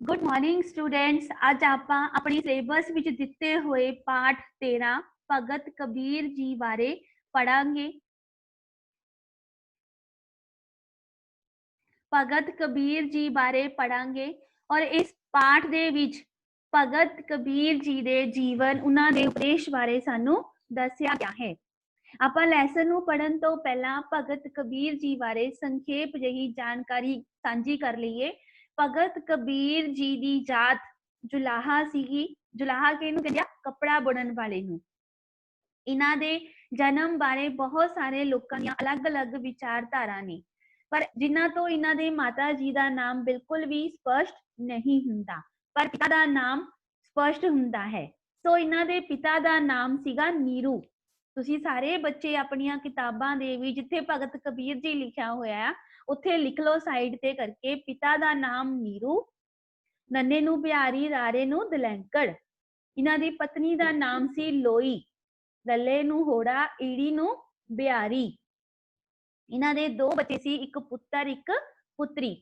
Good morning students. अज आप अपनी syllabus विच दिते हुए पाठ 13 भगत कबीर जी बारे पढ़ांगे। भगत कबीर जी बारे पढ़ांगे और इस पाठ दे विच भगत कबीर जी दे जीवन उन्हां दे उपदेश बारे सानू दस्या गया है। ਆਪਾਂ ਲੈਸਨ ਨੂੰ ਪੜਨ ਤੋਂ ਪਹਿਲਾਂ ਭਗਤ ਕਬੀਰ ਜੀ ਬਾਰੇ ਸੰਖੇਪ ਜਿਹੀ ਜਾਣਕਾਰੀ ਸਾਂਝੀ ਕਰ ਲਈਏ। ਭਗਤ ਕਬੀਰ ਜੀ ਦੀ ਜਾਤ ਜੁਲਾਹਾ ਸੀਗੀ। ਜੁਲਾਹਾ ਕਿਹਨੂੰ ਕਹਿੰਦੇ ਆ? ਕੱਪੜਾ ਬੁਣਨ ਵਾਲੇ ਨੂੰ। ਇਹਨਾਂ ਦੇ ਜਨਮ ਬਾਰੇ ਬਹੁਤ ਸਾਰੇ ਲੋਕਾਂ ਦੀਆਂ ਅਲੱਗ-ਅਲੱਗ ਵਿਚਾਰਧਾਰਾ ਨੇ, ਪਰ ਜਿਨ੍ਹਾਂ ਤੋਂ ਇਹਨਾਂ ਦੇ ਮਾਤਾ ਜੀ ਦਾ ਨਾਮ ਬਿਲਕੁਲ ਵੀ ਸਪਸ਼ਟ ਨਹੀਂ ਹੁੰਦਾ, ਪਰ ਪਿਤਾ ਦਾ ਨਾਮ ਸਪਸ਼ਟ ਹੁੰਦਾ ਹੈ। ਸੋ ਇਹਨਾਂ ਦੇ ਪਿਤਾ ਦਾ ਨਾਮ ਸੀਗਾ ਨੀਰੂ। ਤੁਸੀਂ ਸਾਰੇ ਬੱਚੇ ਆਪਣੀਆਂ ਕਿਤਾਬਾਂ ਦੇ ਵੀ ਜਿੱਥੇ ਭਗਤ ਕਬੀਰ ਜੀ ਲਿਖਿਆ ਹੋਇਆ ਆ ਉੱਥੇ ਲਿਖ ਲਓ ਸਾਈਡ ਤੇ ਕਰਕੇ, ਪਿਤਾ ਦਾ ਨਾਮ ਨੀਰੂ, ਨੰਨੇ ਨੂੰ ਬਿਹਾਰੀ, ਰਾਰੇ ਨੂੰ ਦਲੈਂਕੜ। ਇਹਨਾਂ ਦੀ ਪਤਨੀ ਦਾ ਨਾਮ ਸੀ ਲੋਈ, ਲੱਲੇ ਨੂੰ ਹੋੜਾ, ਈੜੀ ਨੂੰ ਬਿਹਾਰੀ। ਇਹਨਾਂ ਦੇ ਦੋ ਬੱਚੇ ਸੀ, ਇੱਕ ਪੁੱਤਰ ਇੱਕ ਪੁੱਤਰੀ।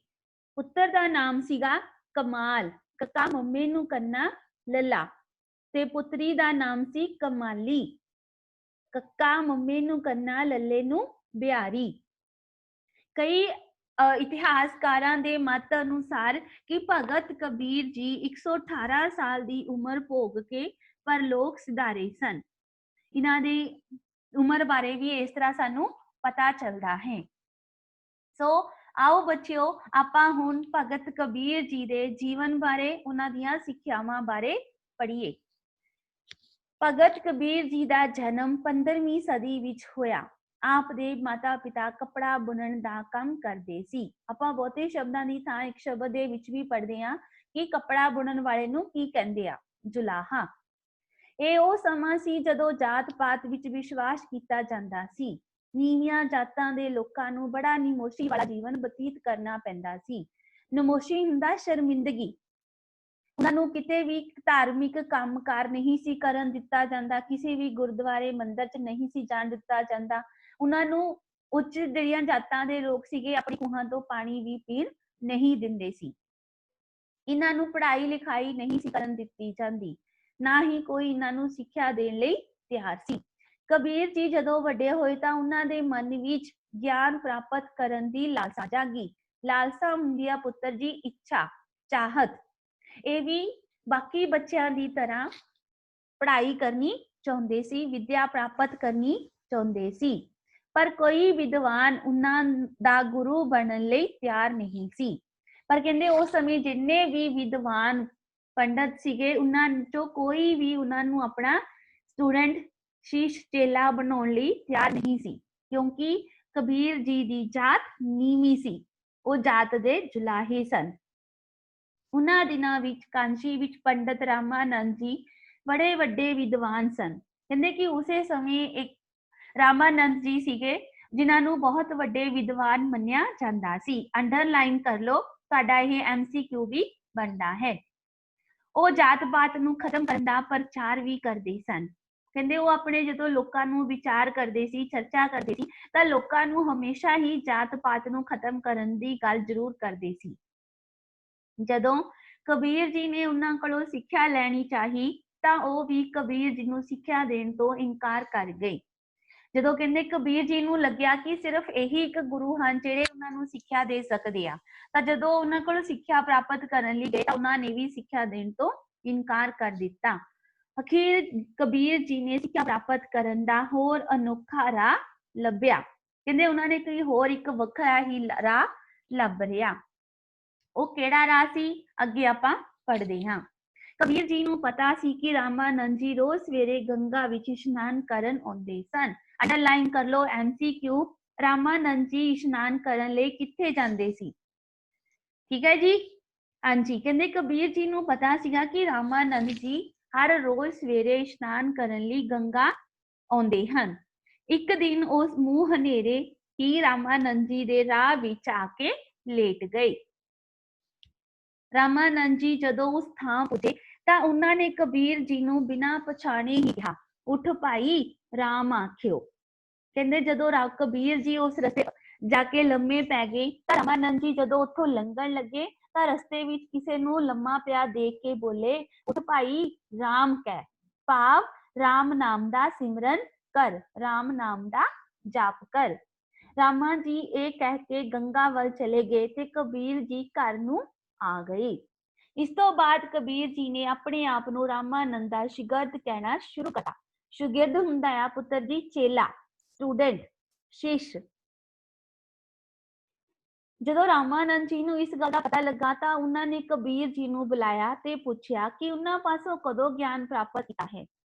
ਪੁੱਤਰ ਦਾ ਨਾਮ ਸੀਗਾ ਕਮਾਲ, ਕੱਕਾ ਮੰਮੀ ਨੂੰ ਕੰਨਾ ਲੱਲਾ, ਤੇ ਪੁੱਤਰੀ ਦਾ ਨਾਮ ਸੀ ਕਮਾਲੀ, ਕੱਕਾ ਮੰਮੀ ਨੂੰ ਕੰਨਾ ਲੱਲੇ ਨੂੰ ਬਿਹਾਰੀ। ਕਈ ਇਤਿਹਾਸਕਾਰਾਂ ਦੇ ਮਤ ਅਨੁਸਾਰ ਕਿ ਭਗਤ ਕਬੀਰ ਜੀ 118 ਸਾਲ ਦੀ ਉਮਰ ਭੋਗ ਕੇ ਪਰਲੋਕ ਸਿਧਾਰੇ ਸਨ। ਇਹਨਾਂ ਦੀ ਉਮਰ ਬਾਰੇ ਵੀ ਇਸ ਤਰ੍ਹਾਂ ਸਾਨੂੰ ਪਤਾ ਚੱਲਦਾ ਹੈ। ਸੋ ਆਓ ਬੱਚਿਓ, ਆਪਾਂ ਹੁਣ ਭਗਤ ਕਬੀਰ ਜੀ ਦੇ ਜੀਵਨ ਬਾਰੇ, ਉਹਨਾਂ ਦੀਆਂ ਸਿੱਖਿਆਵਾਂ ਬਾਰੇ ਪੜ੍ਹੀਏ। ਭਗਤ ਕਬੀਰ ਜੀ ਦਾ ਜਨਮ 15ਵੀਂ ਸਦੀ ਵਿੱਚ ਹੋਇਆ। ਆਪ ਦੇ ਮਾਤਾ ਪਿਤਾ ਕੱਪੜਾ ਬੁਣਨ ਦਾ ਕੰਮ ਕਰਦੇ ਸੀ। ਆਪਾਂ ਬਹੁਤੇ ਸ਼ਬਦਾਂ ਦੀ ਥਾਂ ਇੱਕ ਸ਼ਬਦ ਦੇ ਵਿੱਚ ਵੀ ਪੜ੍ਹਦੇ ਹਾਂ ਕਿ ਕੱਪੜਾ ਬੁਣਨ ਵਾਲੇ ਨੂੰ ਕੀ ਕਹਿੰਦੇ ਆ? ਜੁਲਾਹਾ। ਇਹ ਉਹ ਸਮਾਂ ਸੀ ਜਦੋਂ ਜਾਤ ਪਾਤ ਵਿੱਚ ਵਿਸ਼ਵਾਸ ਕੀਤਾ ਜਾਂਦਾ ਸੀ। ਨੀਵੀਆਂ ਜਾਤਾਂ ਦੇ ਲੋਕਾਂ ਨੂੰ ਬੜਾ ਨਮੋਸ਼ੀ ਵਾਲਾ ਜੀਵਨ ਬਤੀਤ ਕਰਨਾ ਪੈਂਦਾ ਸੀ। ਨਮੋਸ਼ੀ ਹੁੰਦਾ ਸ਼ਰਮਿੰਦਗੀ। ਉਹਨਾਂ ਨੂੰ ਕਿਤੇ ਵੀ ਧਾਰਮਿਕ ਕੰਮਕਾਰ ਨਹੀਂ ਸੀ ਕਰਨ ਦਿੱਤਾ ਜਾਂਦਾ, ਕਿਸੇ ਵੀ ਗੁਰਦੁਆਰੇ ਮੰਦਿਰ 'ਚ ਨਹੀਂ ਸੀ ਜਾਣ ਦਿੱਤਾ ਜਾਂਦਾ। ਉਹਨਾਂ ਨੂੰ ਉੱਚ ਜਿਹੜੀਆਂ ਜਾਤਾਂ ਦੇ ਲੋਕ ਸੀਗੇ ਆਪਣੀ ਖੂਹਾਂ ਤੋਂ ਪਾਣੀ ਵੀ ਪੀਣ ਨਹੀਂ ਦਿੰਦੇ ਸੀ। ਇਹਨਾਂ ਨੂੰ ਪੜ੍ਹਾਈ ਲਿਖਾਈ ਨਹੀਂ ਸੀ ਕਰਨ ਦਿੱਤੀ ਜਾਂਦੀ, ਨਾ ਹੀ ਕੋਈ ਇਹਨਾਂ ਨੂੰ ਸਿੱਖਿਆ ਦੇਣ ਲਈ ਤਿਆਰ ਸੀ। ਕਬੀਰ ਜੀ ਜਦੋਂ ਵੱਡੇ ਹੋਏ ਤਾਂ ਉਹਨਾਂ ਦੇ ਮਨ ਵਿੱਚ ਗਿਆਨ ਪ੍ਰਾਪਤ ਕਰਨ ਦੀ ਲਾਲਸਾ ਜਾਗੀ। ਲਾਲਸਾ ਹੁੰਦੀ ਆ ਪੁੱਤਰ ਜੀ ਇੱਛਾ, ਚਾਹਤ। ਇਹ ਵੀ ਬਾਕੀ ਬੱਚਿਆਂ ਦੀ ਤਰ੍ਹਾਂ ਪੜ੍ਹਾਈ ਕਰਨੀ ਚਾਹੁੰਦੇ ਸੀ, ਵਿਦਿਆ ਪ੍ਰਾਪਤ ਕਰਨੀ ਚਾਹੁੰਦੇ ਸੀ, ਪਰ ਕੋਈ ਵਿਦਵਾਨ ਉਹਨਾਂ ਦਾ ਗੁਰੂ ਬਣਨ ਲਈ ਤਿਆਰ ਨਹੀਂ ਸੀ। ਪਰ ਕਹਿੰਦੇ ਉਸ ਸਮੇਂ ਜਿੰਨੇ ਵੀ ਵਿਦਵਾਨ ਪੰਡਤ ਸੀਗੇ, ਉਹਨਾਂ ਚੋਂ ਕੋਈ ਵੀ ਉਹਨਾਂ ਨੂੰ ਆਪਣਾ ਸਟੂਡੈਂਟ, ਸ਼ੀਸ਼ ਚੇਲਾ ਬਣਾਉਣ ਲਈ ਤਿਆਰ ਨਹੀਂ ਸੀ, ਕਿਉਂਕਿ ਕਬੀਰ ਜੀ ਦੀ ਜਾਤ ਨੀਵੀਂ ਸੀ। ਉਹ ਜਾਤ ਦੇ ਜੁਲਾਹੇ ਸਨ। ਉਹਨਾਂ ਦਿਨਾਂ ਵਿੱਚ ਕਾਂਸ਼ੀ ਵਿੱਚ ਪੰਡਤ ਰਾਮਾਨੰਦ ਜੀ ਬੜੇ ਵੱਡੇ ਵਿਦਵਾਨ ਸਨ। ਕਹਿੰਦੇ ਕਿ ਉਸੇ ਸਮੇਂ ਇੱਕ ਰਾਮਾਨੰਦ ਜੀ ਸੀਗੇ ਜਿਨ੍ਹਾਂ ਨੂੰ ਬਹੁਤ ਵੱਡੇ ਵਿਦਵਾਨ ਮੰਨਿਆ ਜਾਂਦਾ ਸੀ। ਅੰਡਰਲਾਈਨ ਕਰ ਲਓ, ਤੁਹਾਡਾ ਇਹ MCQ ਵੀ ਬਣਦਾ ਹੈ। ਉਹ ਜਾਤ ਪਾਤ ਨੂੰ ਖਤਮ ਕਰਨ ਦਾ ਪ੍ਰਚਾਰ ਵੀ ਕਰਦੇ ਸਨ। ਕਹਿੰਦੇ ਉਹ ਆਪਣੇ ਜਦੋਂ ਲੋਕਾਂ ਨੂੰ ਵਿਚਾਰ ਕਰਦੇ ਸੀ, ਚਰਚਾ ਕਰਦੇ ਸੀ, ਤਾਂ ਲੋਕਾਂ ਨੂੰ ਹਮੇਸ਼ਾ ਹੀ ਜਾਤ ਪਾਤ ਨੂੰ ਖਤਮ ਕਰਨ ਦੀ ਗੱਲ ਜ਼ਰੂਰ ਕਰਦੇ ਸੀ। ਜਦੋਂ ਕਬੀਰ ਜੀ ਨੇ ਉਹਨਾਂ ਕੋਲੋਂ ਸਿੱਖਿਆ ਲੈਣੀ ਚਾਹੀ ਤਾਂ ਉਹ ਵੀ ਕਬੀਰ ਜੀ ਨੂੰ ਸਿੱਖਿਆ ਦੇਣ ਤੋਂ ਇਨਕਾਰ ਕਰ ਗਏ। ਜਦੋਂ ਕਹਿੰਦੇ ਕਬੀਰ ਜੀ ਨੂੰ ਲੱਗਿਆ ਕਿ ਸਿਰਫ ਇਹੀ ਇੱਕ ਗੁਰੂ ਹਨ ਜਿਹੜੇ ਉਹਨਾਂ ਨੂੰ ਸਿੱਖਿਆ ਦੇ ਸਕਦੇ ਆ, ਤਾਂ ਜਦੋਂ ਉਹਨਾਂ ਕੋਲ ਸਿੱਖਿਆ ਪ੍ਰਾਪਤ ਕਰਨ ਲਈ ਗਏ ਤਾਂ ਉਹਨਾਂ ਨੇ ਵੀ ਸਿੱਖਿਆ ਦੇਣ ਤੋਂ ਇਨਕਾਰ ਕਰ ਦਿੱਤਾ। ਅਖੀਰ ਕਬੀਰ ਜੀ ਨੇ ਸਿੱਖਿਆ ਪ੍ਰਾਪਤ ਕਰਨ ਦਾ ਹੋਰ ਅਨੋਖਾ ਰਾਹ ਲੱਭਿਆ। ਕਹਿੰਦੇ ਉਹਨਾਂ ਨੇ ਕੋਈ ਹੋਰ ਇੱਕ ਵੱਖਰਾ ਹੀ ਰਾਹ ਲੱਭ ਰਿਹਾ। ਉਹ ਕਿਹੜਾ ਰਾਹ ਸੀ? ਅੱਗੇ ਆਪਾਂ ਪੜ੍ਹਦੇ ਹਾਂ। ਕਬੀਰ ਜੀ ਨੂੰ ਪਤਾ ਸੀ ਕਿ ਰਾਮਾਨੰਦ ਜੀ ਰੋਜ਼ ਸਵੇਰੇ ਗੰਗਾ ਵਿੱਚ ਇਸ਼ਨਾਨ ਕਰਨ ਆਉਂਦੇ ਸਨ। ਅੰਡਰਲਾਈਨ ਕਰ ਲਓ MCQ, ਰਾਮਾਨੰਦ ਜੀ ਇਸ਼ਨਾਨ ਕਰਨ ਲਈ ਕਿੱਥੇ ਜਾਂਦੇ ਸੀ? ਠੀਕ ਹੈ ਜੀ, ਹਾਂਜੀ। ਕਹਿੰਦੇ ਕਬੀਰ ਜੀ ਨੂੰ ਪਤਾ ਸੀਗਾ ਕਿ ਰਾਮਾਨੰਦ ਜੀ ਹਰ ਰੋਜ਼ ਸਵੇਰੇ ਇਸ਼ਨਾਨ ਕਰਨ ਲਈ ਗੰਗਾ ਆਉਂਦੇ ਹਨ। ਇੱਕ ਦਿਨ ਉਸ ਮੂੰਹ ਹਨੇਰੇ ਹੀ ਰਾਮਾਨੰਦ ਜੀ ਦੇ ਰਾਹ ਵਿੱਚ ਆ ਕੇ ਲੇਟ ਗਏ। ਰਾਮਾਨੰਦ ਜੀ ਜਦੋਂ ਉਸ ਥਾਂ ਪੁੱਜੇ ਤਾਂ ਉਹਨਾਂ ਨੇ ਕਬੀਰ ਜੀ ਨੂੰ ਬਿਨਾਂ ਪਛਾਣੇ ਹੀ ਕਿਹਾ, ਉੱਠ ਭਾਈ ਰਾਮ ਆਖਿਓ। ਕਹਿੰਦੇ ਜਦੋਂ ਕਬੀਰ ਜੀ ਉਸ ਰਸਤੇ ਜਾ ਕੇ ਲੰਮੇ ਪੈ ਗਏ ਤਾਂ ਰਾਮਾਨੰਦ ਜੀ ਜਦੋਂ ਉੱਥੋਂ ਲੰਘਣ ਲੱਗੇ ਤਾਂ ਰਸਤੇ ਵਿੱਚ ਕਿਸੇ ਨੂੰ ਲੰਮਾ ਪਿਆ ਦੇਖ ਕੇ ਬੋਲੇ, ਉੱਠ ਭਾਈ ਰਾਮ ਕਹਿ, ਭਾਵ ਰਾਮ ਨਾਮ ਦਾ ਸਿਮਰਨ ਕਰ, ਰਾਮ ਨਾਮ ਦਾ ਜਾਪ ਕਰ। ਰਾਮਾ ਜੀ ਇਹ ਕਹਿ ਕੇ ਗੰਗਾ ਵੱਲ ਚਲੇ ਗਏ ਤੇ ਕਬੀਰ ਜੀ ਘਰ ਨੂੰ ਆ ਗਏ। ਇਸ ਤੋਂ ਬਾਅਦ ਕਬੀਰ ਜੀ ਨੇ ਆਪਣੇ ਆਪ ਨੂੰ ਰਾਮਾਨੰਦ ਦਾ ਸ਼ਾਗਿਰਦ ਕਹਿਣਾ ਸ਼ੁਰੂ ਕੀਤਾ। ਸ਼ਾਗਿਰਦ ਹੁੰਦਾ ਆ ਪੁੱਤਰ ਜੀ ਚੇਲਾ, ਸਟੂਡੈਂਟ, ਸ਼ਿਸ਼। ਜਦੋਂ ਰਾਮਾਨੰਦ ਜੀ ਨੂੰ ਇਸ ਗੱਲ ਦਾ ਪਤਾ ਲੱਗਾ ਤਾਂ ਉਹਨਾਂ ਨੇ ਕਬੀਰ ਜੀ ਨੂੰ ਬੁਲਾਇਆ ਤੇ ਪੁੱਛਿਆ ਕਿ ਉਹਨਾਂ ਪਾਸੋਂ ਕਦੋਂ ਗਿਆਨ ਪ੍ਰਾਪਤ ਕੀਤਾ ਹੈ।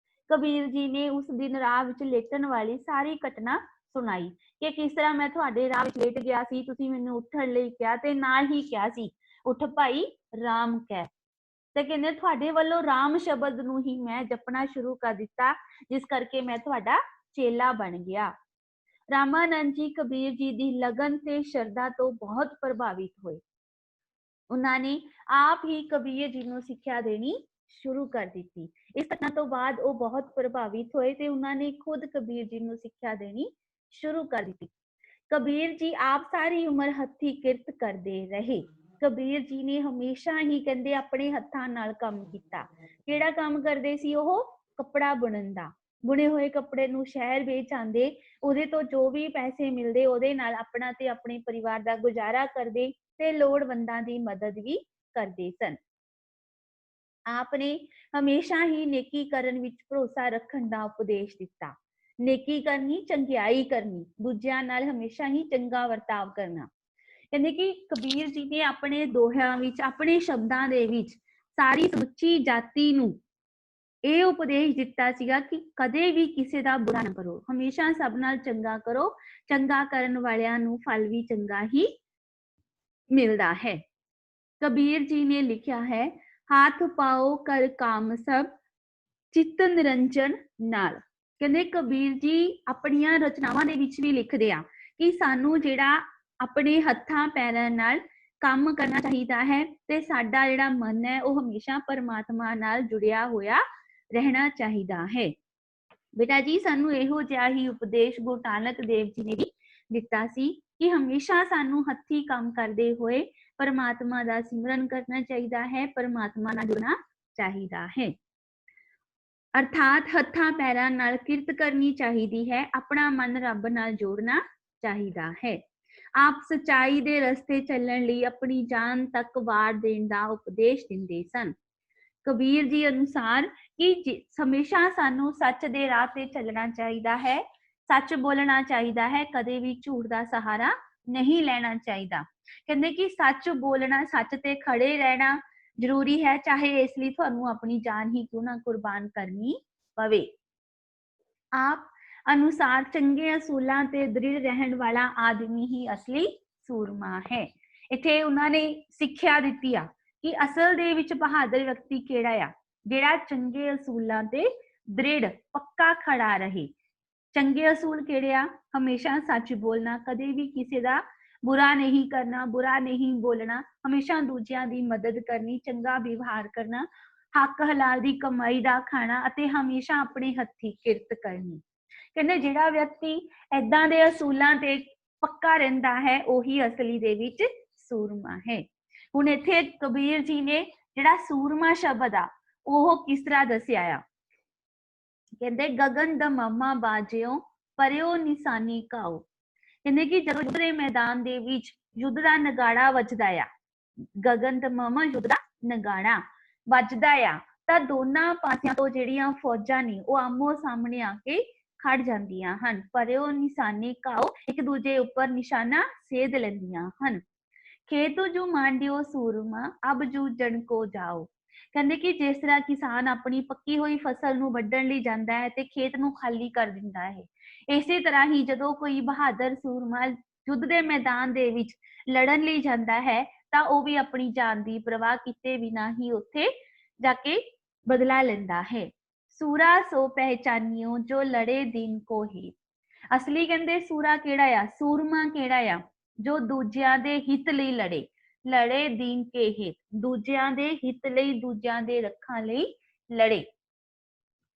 ਕਬੀਰ ਜੀ ਨੇ ਉਸ ਦਿਨ ਰਾਹ ਵਿੱਚ ਲੇਟਣ ਵਾਲੀ ਸਾਰੀ ਘਟਨਾ ਸੁਣਾਈ ਕਿ ਕਿਸ ਤਰ੍ਹਾਂ ਮੈਂ ਤੁਹਾਡੇ ਰਾਹ ਵਿੱਚ ਲੇਟ ਗਿਆ ਸੀ, ਤੁਸੀਂ ਮੈਨੂੰ ਉੱਠਣ ਲਈ ਕਿਹਾ ਤੇ ਨਾਲ ਹੀ ਕਿਹਾ ਸੀ ਉੱਠ ਭਾਈ ਰਾਮ ਕਹਿ, ਤੇ ਕਹਿੰਦੇ ਤੁਹਾਡੇ ਵੱਲੋਂ ਰਾਮ ਸ਼ਬਦ ਨੂੰ ਹੀ ਮੈਂ ਜਪਣਾ ਸ਼ੁਰੂ ਕਰ ਦਿੱਤਾ, ਜਿਸ ਕਰਕੇ ਮੈਂ ਤੁਹਾਡਾ ਚੇਲਾ ਬਣ ਗਿਆ। ਰਾਮਾਨੰਦ ਜੀ ਕਬੀਰ ਜੀ ਦੀ ਲਗਨ ਤੇ ਸ਼ਰਧਾ ਤੋਂ ਬਹੁਤ ਪ੍ਰਭਾਵਿਤ ਹੋਏ। ਉਹਨਾਂ ਨੇ ਆਪ ਹੀ ਕਬੀਰ ਜੀ ਨੂੰ ਸਿੱਖਿਆ ਦੇਣੀ ਸ਼ੁਰੂ ਕਰ ਦਿੱਤੀ। ਇਸ ਘਟਨਾ ਤੋਂ ਬਾਅਦ ਉਹ ਬਹੁਤ ਪ੍ਰਭਾਵਿਤ ਹੋਏ ਤੇ ਉਹਨਾਂ ਨੇ ਖੁਦ ਕਬੀਰ ਜੀ ਨੂੰ ਸਿੱਖਿਆ ਦੇਣੀ ਸ਼ੁਰੂ ਕਰ ਦਿੱਤੀ। ਕਬੀਰ ਜੀ ਆਪ ਸਾਰੀ ਉਮਰ ਹੱਥੀਂ ਕਿਰਤ ਕਰਦੇ ਰਹੇ। ਕਬੀਰ ਜੀ ਨੇ ਹਮੇਸ਼ਾ ਹੀ ਕਹਿੰਦੇ ਆਪਣੇ ਹੱਥਾਂ ਨਾਲ ਕੰਮ ਕੀਤਾ। ਕਿਹੜਾ ਕੰਮ ਕਰਦੇ ਸੀ ਉਹ? ਕੱਪੜਾ ਬੁਣਨ ਦਾ। ਬੁਣੇ ਹੋਏ ਕੱਪੜੇ ਨੂੰ ਸ਼ਹਿਰ ਵੇਚ ਆਉਂਦੇ, ਉਹਦੇ ਤੋਂ ਜੋ ਵੀ ਪੈਸੇ ਮਿਲਦੇ ਉਹਦੇ ਨਾਲ ਆਪਣਾ ਤੇ ਆਪਣੇ ਪਰਿਵਾਰ ਦਾ ਗੁਜ਼ਾਰਾ ਕਰਦੇ ਤੇ ਲੋੜਵੰਦਾਂ ਦੀ ਮਦਦ ਵੀ ਕਰਦੇ ਸਨ। ਆਪ ਨੇ ਹਮੇਸ਼ਾ ਹੀ ਨੇਕੀ ਕਰਨ ਵਿੱਚ ਭਰੋਸਾ ਰੱਖਣ ਦਾ ਉਪਦੇਸ਼ ਦਿੱਤਾ। ਨੇਕੀ ਕਰਨੀ, ਚੰਗਿਆਈ ਕਰਨੀ, ਦੂਜਿਆਂ ਨਾਲ ਹਮੇਸ਼ਾ ਹੀ ਚੰਗਾ ਵਰਤਾਵ ਕਰਨਾ। ਕਹਿੰਦੇ ਕਿ ਕਬੀਰ ਜੀ ਨੇ ਆਪਣੇ ਦੋਹਿਆਂ ਵਿੱਚ, ਆਪਣੇ ਸ਼ਬਦਾਂ ਦੇ ਵਿੱਚ ਸਾਰੀ ਸਮੁੱਚੀ ਜਾਤੀ ਨੂੰ ਇਹ ਉਪਦੇਸ਼ ਦਿੱਤਾ ਸੀਗਾ ਕਿ ਕਦੇ ਵੀ ਕਿਸੇ ਦਾ ਬੁਰਾ ਨਾ ਕਰੋ, ਹਮੇਸ਼ਾ ਸਭ ਨਾਲ ਚੰਗਾ ਕਰੋ। ਚੰਗਾ ਕਰਨ ਵਾਲਿਆਂ ਨੂੰ ਫਲ ਵੀ ਚੰਗਾ ਹੀ ਮਿਲਦਾ ਹੈ। ਕਬੀਰ ਜੀ ਨੇ ਲਿਖਿਆ ਹੈ, ਹੱਥ ਪਾਓ ਕਰ ਕਾਮ ਸਭ, ਚਿੱਤ ਨਿਰੰਜਨ ਨਾਲ। ਕਹਿੰਦੇ ਕਬੀਰ ਜੀ ਆਪਣੀਆਂ ਰਚਨਾਵਾਂ ਦੇ ਵਿੱਚ ਵੀ ਲਿਖਦੇ ਆ ਕਿ ਸਾਨੂੰ ਜਿਹੜਾ ਆਪਣੇ ਹੱਥਾਂ ਪੈਰਾਂ ਨਾਲ ਕੰਮ ਕਰਨਾ ਚਾਹੀਦਾ ਹੈ ਤੇ ਸਾਡਾ ਜਿਹੜਾ ਮਨ ਹੈ ਉਹ ਹਮੇਸ਼ਾ ਪਰਮਾਤਮਾ ਨਾਲ ਜੁੜਿਆ ਹੋਇਆ ਰਹਿਣਾ ਚਾਹੀਦਾ ਹੈ। ਬੇਟਾ ਜੀ ਸਾਨੂੰ ਇਹੋ ਜਿਹਾ ਹੀ ਉਪਦੇਸ਼ ਗੁਰੂ ਨਾਨਕ ਦੇਵ ਜੀ ਨੇ ਵੀ ਦਿੱਤਾ ਸੀ ਕਿ ਹਮੇਸ਼ਾ ਸਾਨੂੰ ਹੱਥੀਂ ਕੰਮ ਕਰਦੇ ਹੋਏ ਪਰਮਾਤਮਾ ਦਾ ਸਿਮਰਨ ਕਰਨਾ ਚਾਹੀਦਾ ਹੈ, ਪਰਮਾਤਮਾ ਨਾਲ ਜੁੜਨਾ ਚਾਹੀਦਾ ਹੈ। ਅਰਥਾਤ ਹੱਥਾਂ ਪੈਰਾਂ ਨਾਲ ਕਿਰਤ ਕਰਨੀ ਚਾਹੀਦੀ ਹੈ, ਆਪਣਾ ਮਨ ਰੱਬ ਨਾਲ ਜੋੜਨਾ ਚਾਹੀਦਾ ਹੈ। ਆਪ ਸਚਾਈ ਦੇ ਰਸਤੇ ਚੱਲਣ ਲਈ ਆਪਣੀ ਜਾਨ ਤੱਕ ਵਾਰ ਦੇਣ ਦਾ ਉਪਦੇਸ਼ ਦਿੰਦੇ ਸਨ। ਕਬੀਰ ਜੀ ਅਨੁਸਾਰ ਕਿ ਹਮੇਸ਼ਾ ਸਾਨੂੰ ਸੱਚ ਦੇ ਰਾਹ ਤੇ ਚੱਲਣਾ ਚਾਹੀਦਾ ਹੈ, ਸੱਚ ਬੋਲਣਾ ਚਾਹੀਦਾ ਹੈ, ਕਦੇ ਵੀ ਝੂਠ ਦਾ ਸਹਾਰਾ ਨਹੀਂ ਲੈਣਾ ਚਾਹੀਦਾ। ਕਹਿੰਦੇ ਕਿ ਸੱਚ ਬੋਲਣਾ, ਸੱਚ ਤੇ ਖੜੇ ਰਹਿਣਾ ਜ਼ਰੂਰੀ ਹੈ, ਚਾਹੇ ਇਸ ਲਈ ਤੁਹਾਨੂੰ ਆਪਣੀ ਜਾਨ ਹੀ ਕਿਉਂ ਨਾ ਕੁਰਬਾਨ ਕਰਨੀ ਪਵੇ। ਆਪ ਅਨੁਸਾਰ ਚੰਗੇ ਅਸੂਲਾਂ ਤੇ ਦ੍ਰਿੜ ਰਹਿਣ ਵਾਲਾ ਆਦਮੀ ਹੀ ਅਸਲੀ ਸੂਰਮਾ ਹੈ। ਇੱਥੇ ਉਹਨਾਂ ਨੇ ਸਿੱਖਿਆ ਦਿੱਤੀ ਆ ਕਿ ਅਸਲ ਦੇ ਵਿੱਚ ਬਹਾਦਰ ਵਿਅਕਤੀ ਕਿਹੜਾ ਆ? ਜਿਹੜਾ ਚੰਗੇ ਅਸੂਲਾਂ ਤੇ ਦ੍ਰਿੜ, ਪੱਕਾ ਖੜਾ ਰਹੇ। ਚੰਗੇ ਅਸੂਲ ਕਿਹੜੇ ਆ? ਹਮੇਸ਼ਾ ਸੱਚ ਬੋਲਣਾ, ਕਦੇ ਵੀ ਕਿਸੇ ਦਾ ਬੁਰਾ ਨਹੀਂ ਕਰਨਾ, ਬੁਰਾ ਨਹੀਂ ਬੋਲਣਾ, ਹਮੇਸ਼ਾ ਦੂਜਿਆਂ ਦੀ ਮਦਦ ਕਰਨੀ, ਚੰਗਾ ਵਿਵਹਾਰ ਕਰਨਾ, ਹੱਕ ਹਲਾਲ ਦੀ ਕਮਾਈ ਦਾ ਖਾਣਾ ਅਤੇ ਹਮੇਸ਼ਾ ਆਪਣੇ ਹੱਥੀਂ ਕਿਰਤ ਕਰਨੀ। ਕਹਿੰਦੇ ਜਿਹੜਾ ਵਿਅਕਤੀ ਏਦਾਂ ਦੇ ਅਸੂਲਾਂ ਤੇ ਪੱਕਾ ਰਹਿੰਦਾ ਹੈ ਉਹੀ ਅਸਲੀ ਦੇ ਵਿੱਚ ਸੂਰਮਾ ਹੈ। ਹੁਣ ਇੱਥੇ ਕਬੀਰ ਜੀ ਨੇ ਜਿਹੜਾ ਸੂਰਮਾ ਸ਼ਬਦ ਆ ਉਹ ਕਿਸ ਤਰ੍ਹਾਂ ਦੱਸਿਆ ਆ? ਕਹਿੰਦੇ ਗਗਨ ਦਮਾਮਾ ਬਾਜਿਓ ਪਰਿਓ ਨਿਸ਼ਾਨੀ ਕਾਓ। ਕਹਿੰਦੇ ਕਿ ਜਦੋਂ ਯੁੱਧ ਦੇ ਮੈਦਾਨ ਦੇ ਵਿੱਚ ਯੁੱਧ ਦਾ ਨਗਾੜਾ ਵੱਜਦਾ ਆ, ਗਗਨ ਦਮਾਮਾ ਯੁੱਧ ਦਾ ਨਗਾੜਾ ਵੱਜਦਾ ਆ, ਤਾਂ ਦੋਨਾਂ ਪਾਸਿਆਂ ਤੋਂ ਜਿਹੜੀਆਂ ਫੌਜਾਂ ਨੇ ਉਹ ਆਮੋ ਸਾਹਮਣੇ ਆ ਕੇ ਖੜ ਜਾਂਦੀਆਂ ਹਨ। ਪਰਿਓ ਨਿਸ਼ਾਨੀ ਕਾਓ, ਇੱਕ ਦੂਜੇ ਉੱਪਰ ਨਿਸ਼ਾਨਾ ਸੇਧ ਲੈਂਦੀਆਂ ਹਨ। ਖੇਤੂ ਜੂ ਮਾਂਡਿਓ ਸੂਰਮਾ ਅਬ ਜੂਝਣ ਕੋ ਜਾਓ। ਕਹਿੰਦੇ ਕਿ ਜਿਸ ਤਰ੍ਹਾਂ ਕਿਸਾਨ ਆਪਣੀ ਪੱਕੀ ਹੋਈ ਫਸਲ ਨੂੰ ਵੱਢਣ ਲਈ ਜਾਂਦਾ ਹੈ ਤੇ ਖੇਤ ਨੂੰ ਖਾਲੀ ਕਰ ਦਿੰਦਾ ਹੈ, ਇਸੇ ਤਰ੍ਹਾਂ ਹੀ ਜਦੋਂ ਕੋਈ ਬਹਾਦਰ ਸੂਰਮਾ ਯੁੱਧ ਦੇ ਮੈਦਾਨ ਦੇ ਵਿੱਚ ਲੜਨ ਲਈ ਜਾਂਦਾ ਹੈ ਤਾਂ ਉਹ ਵੀ ਆਪਣੀ ਜਾਨ ਦੀ ਪਰਵਾਹ ਕੀਤੇ ਬਿਨਾਂ ਹੀ ਉੱਥੇ ਜਾ ਕੇ ਬਦਲਾ ਲੈਂਦਾ ਹੈ। ਸੂਰਾ ਸੋ ਪਹਿਚਾਨਿਓ ਜੋ ਲੜੇ ਦਿਨ ਕੋ ਹੀ। ਅਸਲੀ ਕਹਿੰਦੇ ਸੂਰਾ ਕਿਹੜਾ ਆ? ਸੂਰਮਾ ਕਿਹੜਾ ਆ? ਜੋ ਦੂਜਿਆਂ ਦੇ ਹਿੱਤ ਲਈ ਲੜੇ, ਲੜੇ ਦੀਨ ਕੇ ਹਿੱਤ, ਦੂਜਿਆਂ ਦੇ ਹਿੱਤ ਲਈ, ਦੂਜਿਆਂ ਦੇ ਰੱਖਾਂ ਲਈ ਲੜੇ।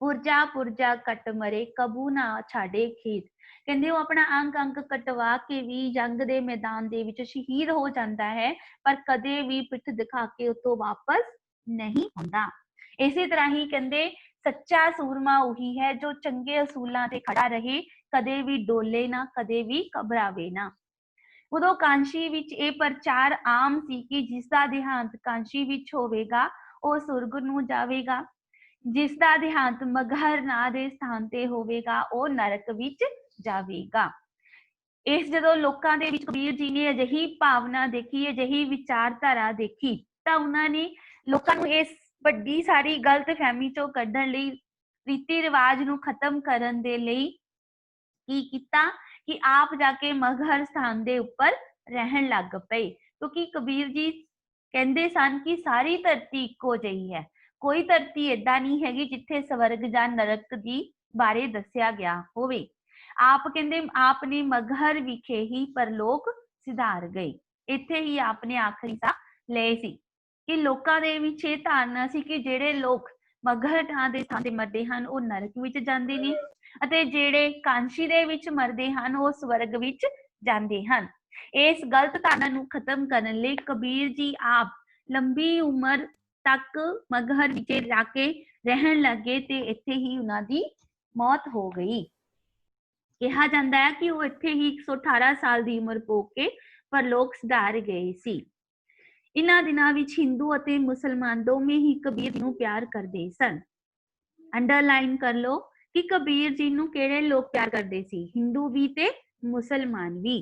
ਪੁਰਜਾ ਪੁਰਜਾ ਕੱਟ ਮਰੇ ਕਬੂ ਨਾ ਛਾੜੇ ਖੇਤ। ਕਹਿੰਦੇ ਉਹ ਆਪਣਾ ਅੰਗ ਕਟਵਾ ਕੇ ਵੀ ਜੰਗ ਦੇ ਮੈਦਾਨ ਦੇ ਵਿੱਚ ਸ਼ਹੀਦ ਹੋ ਜਾਂਦਾ ਹੈ, ਪਰ ਕਦੇ ਵੀ ਪਿੱਠ ਦਿਖਾ ਕੇ ਉੱਥੋਂ ਵਾਪਸ ਨਹੀਂ ਆਉਂਦਾ। ਇਸੇ ਤਰ੍ਹਾਂ ਹੀ ਕਹਿੰਦੇ ਸੱਚਾ ਸੂਰਮਾ ਉਹੀ ਹੈ ਜੋ ਚੰਗੇ ਅਸੂਲਾਂ ਤੇ ਖੜਾ ਰਹੇ, ਕਦੇ ਵੀ ਡੋਲੇ ਨਾ, ਕਦੇ ਵੀ ਘਬਰਾਵੇ ਨਾ। ਉਦੋਂ ਕਾਂਸ਼ੀ ਵਿੱਚ ਇਹ ਪ੍ਰਚਾਰ ਆਮ ਸੀ ਕਿ ਜਿਸ ਦਾ ਦੇਹਾਂਤ ਕਾਂਸ਼ੀ ਵਿੱਚ ਹੋਵੇਗਾ ਉਹ ਸੁਰਗ ਨੂੰ ਜਾਵੇਗਾ, ਜਿਸ ਦਾ ਦੇਹਾਂਤ ਮਗਹਰ ਨਾਂ ਦੇ ਸਥਾਨ ਤੇ ਹੋਵੇਗਾ ਉਹ ਨਰਕ ਵਿੱਚ ਜਾਵੇਗਾ। ਇਸ ਜਦੋਂ ਲੋਕਾਂ ਦੇ ਵਿੱਚ ਕਬੀਰ ਜੀ ਨੇ ਅਜਿਹੀ ਭਾਵਨਾ ਦੇਖੀ, ਅਜਿਹੀ ਵਿਚਾਰਧਾਰਾ ਦੇਖੀ, ਤਾਂ ਉਹਨਾਂ ਨੇ ਲੋਕਾਂ ਨੂੰ ਇਸ ਵੱਡੀ ਸਾਰੀ ਗਲਤਫਹਿਮੀ ਚੋਂ ਕੱਢਣ ਲਈ, ਰੀਤੀ ਰਿਵਾਜ ਨੂੰ ਖਤਮ ਕਰਨ ਦੇ ਲਈ ਕੀ ਕੀਤਾ ਕਿ ਆਪ ਜਾ ਕੇ ਮਗਹਰ ਸਥਾਨ ਦੇ ਉੱਪਰ ਰਹਿਣ ਲੱਗ ਪਏ। ਕਿਉਂਕਿ ਕਬੀਰ ਜੀ ਕਹਿੰਦੇ ਸਨ ਕਿ ਸਾਰੀ ਧਰਤੀ ਇੱਕੋ ਜਿਹੀ ਹੈ, ਕੋਈ ਧਰਤੀ ਏਦਾਂ ਨਹੀਂ ਹੈਗੀ ਜਿੱਥੇ ਸਵਰਗ ਜਾਂ ਨਰਕ ਦੀ ਬਾਰੇ ਦੱਸਿਆ ਗਿਆ ਹੋਵੇ। ਆਪ ਕਹਿੰਦੇ ਆਪ ਨੇ ਮਗਹਰ ਵਿਖੇ ਹੀ ਪਰਲੋਕ ਸਿਧਾਰ ਗਏ, ਇੱਥੇ ਹੀ ਆਪ ਨੇ ਆਖਰੀ ਸਾਹ ਲਏ ਸੀ। ਕਿ ਲੋਕਾਂ ਦੇ ਵਿੱਚ ਇਹ ਧਾਰਨਾ ਸੀ ਕਿ ਜਿਹੜੇ ਲੋਕ ਮਗਹਰ ਨਾਂ ਦੇ ਸਥਾਨ ਤੇ ਮਰਦੇ ਹਨ ਉਹ ਨਰਕ ਵਿੱਚ ਜਾਂਦੇ ਨੇ, ਅਤੇ ਜਿਹੜੇ ਕਾਂਸ਼ੀ ਦੇ ਵਿੱਚ ਮਰਦੇ ਹਨ ਉਹ ਸਵਰਗ ਵਿੱਚ ਜਾਂਦੇ ਹਨ। ਇਸ ਗਲਤ ਧਾਰਨਾ ਨੂੰ ਖਤਮ ਕਰਨ ਲਈ ਕਬੀਰ ਜੀ ਆਪ ਲੰਬੀ ਉਮਰ ਤੱਕ ਮਗਹਰ ਵਿੱਚ ਜਾ ਕੇ ਰਹਿਣ ਲੱਗੇ ਤੇ ਇੱਥੇ ਹੀ ਉਹਨਾਂ ਦੀ ਮੌਤ ਹੋ ਗਈ। ਕਿਹਾ ਜਾਂਦਾ ਹੈ ਕਿ ਉਹ ਇੱਥੇ ਹੀ 118 ਸਾਲ ਦੀ ਉਮਰ ਪੋ ਕੇ ਪਰਲੋਕ ਸਿਧਾਰ ਗਏ ਸੀ। ਇਹਨਾਂ ਦਿਨਾਂ ਵਿੱਚ ਹਿੰਦੂ ਅਤੇ ਮੁਸਲਮਾਨ ਦੋਵੇਂ ਹੀ ਕਬੀਰ ਨੂੰ ਪਿਆਰ ਕਰਦੇ ਸਨ। ਅੰਡਰਲਾਈਨ ਕਰ ਲਓ ਕਿ ਕਬੀਰ ਜੀ ਨੂੰ ਕਿਹੜੇ ਲੋਕ ਪਿਆਰ ਕਰਦੇ ਸੀ, ਹਿੰਦੂ ਵੀ ਤੇ ਮੁਸਲਮਾਨ ਵੀ।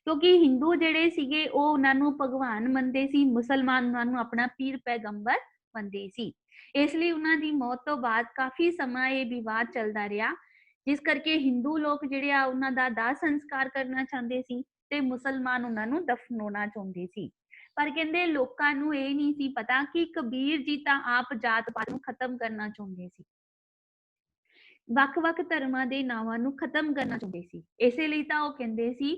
ਕਿਉਂਕਿ ਹਿੰਦੂ ਜਿਹੜੇ ਸੀਗੇ ਉਹ ਉਹਨਾਂ ਨੂੰ ਭਗਵਾਨ ਮੰਨਦੇ ਸੀ, ਮੁਸਲਮਾਨ ਉਹਨਾਂ ਨੂੰ ਆਪਣਾ ਪੀਰ ਪੈਗੰਬਰ ਮੰਨਦੇ ਸੀ। ਇਸ ਲਈ ਉਹਨਾਂ ਦੀ ਮੌਤ ਤੋਂ ਬਾਅਦ ਕਾਫੀ ਸਮਾਂ ਇਹ ਵਿਵਾਦ ਚੱਲਦਾ ਰਿਹਾ, ਜਿਸ ਕਰਕੇ ਹਿੰਦੂ ਲੋਕ ਜਿਹੜੇ ਆ ਉਹਨਾਂ ਦਾ ਦਾਹ ਸੰਸਕਾਰ ਕਰਨਾ ਚਾਹੁੰਦੇ ਸੀ ਤੇ ਮੁਸਲਮਾਨ ਉਹਨਾਂ ਨੂੰ ਦਫਨਾਉਣਾ ਚਾਹੁੰਦੇ ਸੀ। ਪਰ ਕਹਿੰਦੇ ਲੋਕਾਂ ਨੂੰ ਇਹ ਨਹੀਂ ਸੀ ਪਤਾ ਕਿ ਕਬੀਰ ਜੀ ਤਾਂ ਆਪ ਜਾਤ ਪਾਤ ਨੂੰ ਖਤਮ ਕਰਨਾ ਚਾਹੁੰਦੇ ਸੀ, ਵੱਖ-ਵੱਖ ਧਰਮਾਂ ਦੇ ਨਾਵਾਂ ਨੂੰ ਖਤਮ ਕਰਨਾ ਚਾਹੁੰਦੇ ਸੀ। ਇਸੇ ਲਈ ਤਾਂ ਉਹ ਕਹਿੰਦੇ ਸੀ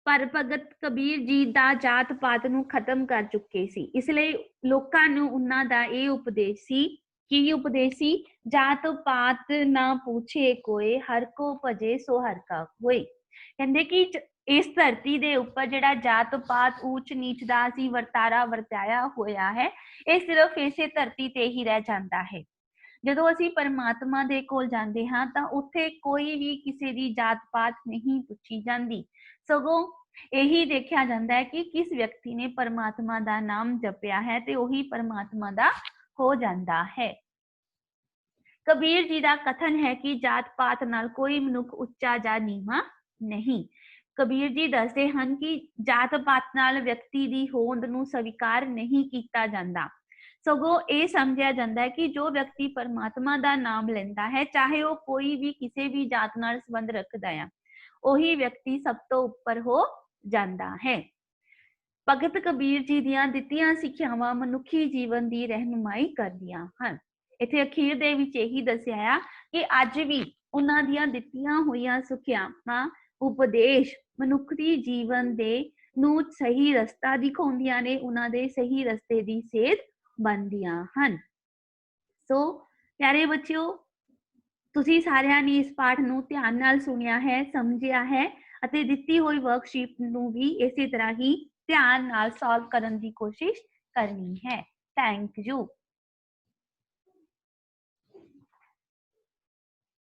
ਪਰ ਭਗਤ ਕਬੀਰ ਜੀ ਦਾ ਜਾਤ ਪਾਤ ਨੂੰ ਖਤਮ ਕਰ ਚੁੱਕੇ ਸੀ। ਇਸ ਲਈ ਲੋਕਾਂ ਨੂੰ ਉਹਨਾਂ ਦਾ ਇਹ ਉਪਦੇਸ਼ ਸੀ, ਕੀ ਉਪਦੇਸ਼ ਸੀ, ਜਾਤ ਪਾਤ ਨਾ ਪੁੱਛੇ ਕੋਏ, ਹਰ ਕੋ ਭਜੇ ਸੋ ਹਰ ਕਾ ਹੋਏ। ਕਹਿੰਦੇ ਕਿ ਇਸ ਧਰਤੀ ਦੇ ਉੱਪਰ ਜਿਹੜਾ ਜਾਤ ਪਾਤ ਊਚ ਨੀਚ ਦਾ ਅਸੀਂ ਵਰਤਾਰਾ ਵਰਤਾਇਆ ਹੋਇਆ ਹੈ, ਇਹ ਸਿਰਫ ਇਸੇ ਧਰਤੀ ਤੇ ਹੀ ਰਹਿ ਜਾਂਦਾ ਹੈ। ਜਦੋਂ ਅਸੀਂ ਪਰਮਾਤਮਾ ਦੇ ਕੋਲ ਜਾਂਦੇ ਹਾਂ ਤਾਂ ਉੱਥੇ ਕੋਈ ਵੀ ਕਿਸੇ ਦੀ ਜਾਤ ਪਾਤ ਨਹੀਂ ਪੁੱਛੀ ਜਾਂਦੀ, ਸਗੋਂ ਇਹੀ ਦੇਖਿਆ ਜਾਂਦਾ ਹੈ ਕਿ ਕਿਸ ਵਿਅਕਤੀ ਨੇ ਪਰਮਾਤਮਾ ਦਾ ਨਾਮ ਜਪਿਆ ਹੈ ਤੇ ਉਹੀ ਪਰਮਾਤਮਾ ਦਾ ਹੋ ਜਾਂਦਾ ਹੈ। ਕਬੀਰ ਜੀ ਦਾ ਕਥਨ ਹੈ ਕਿ ਜਾਤ ਪਾਤ ਨਾਲ ਕੋਈ ਮਨੁੱਖ ਉੱਚਾ ਜਾਂ ਨੀਵਾਂ ਨਹੀਂ। ਕਬੀਰ ਜੀ ਦੱਸਦੇ ਹਨ ਕਿ ਜਾਤ ਪਾਤ ਨਾਲ ਵਿਅਕਤੀ ਦੀ ਹੋਂਦ ਨੂੰ ਸਵੀਕਾਰ ਨਹੀਂ ਕੀਤਾ ਜਾਂਦਾ, ਸਗੋਂ ਇਹ ਸਮਝਿਆ ਜਾਂਦਾ ਹੈ ਕਿ ਜੋ ਵਿਅਕਤੀ ਪਰਮਾਤਮਾ ਦਾ ਨਾਮ ਲੈਂਦਾ ਹੈ, ਚਾਹੇ ਉਹ ਕੋਈ ਵੀ ਕਿਸੇ ਵੀ ਜਾਤ ਨਾਲ ਸੰਬੰਧ ਰੱਖਦਾ ਹੈ, ਉਹੀ ਵਿਅਕਤੀ ਸਭ ਤੋਂ ਉੱਪਰ ਹੋ ਜਾਂਦਾ ਹੈ। ਭਗਤ ਕਬੀਰ ਜੀ ਦੀਆਂ ਦਿੱਤੀਆਂ ਸਿੱਖਿਆਵਾਂ ਮਨੁੱਖੀ ਜੀਵਨ ਦੀ ਰਹਿਨੁਮਾਈ ਕਰਦੀਆਂ ਹਨ। ਇੱਥੇ ਅਖੀਰ ਦੇ ਵਿੱਚ ਇਹੀ ਦੱਸਿਆ ਆ ਕਿ ਅੱਜ ਵੀ ਉਹਨਾਂ ਦੀਆਂ ਦਿੱਤੀਆਂ ਹੋਈਆਂ ਸਿੱਖਿਆਵਾਂ, ਉਪਦੇਸ਼ ਮਨੁੱਖੀ ਜੀਵਨ ਦੇ ਨੂੰ ਸਹੀ ਰਸਤਾ ਦਿਖਾਉਂਦੀਆਂ ਨੇ, ਉਹਨਾਂ ਦੇ ਸਹੀ ਰਸਤੇ ਦੀ ਸੇਧ ਬਣਦੀਆਂ ਹਨ। ਸੋ ਪਿਆਰੇ ਬੱਚਿਓ, ਤੁਸੀਂ ਸਾਰਿਆਂ ਨੇ ਇਸ ਪਾਠ ਨੂੰ ਧਿਆਨ ਨਾਲ ਸੁਣਿਆ ਹੈ, ਸਮਝਿਆ ਹੈ ਅਤੇ ਦਿੱਤੀ ਹੋਈ ਵਰਕਸ਼ੀਟ ਨੂੰ ਵੀ ਇਸੇ ਤਰ੍ਹਾਂ ਹੀ ਧਿਆਨ ਨਾਲ ਸੋਲਵ ਕਰਨ ਦੀ ਕੋਸ਼ਿਸ਼ ਕਰਨੀ ਹੈ। Thank you.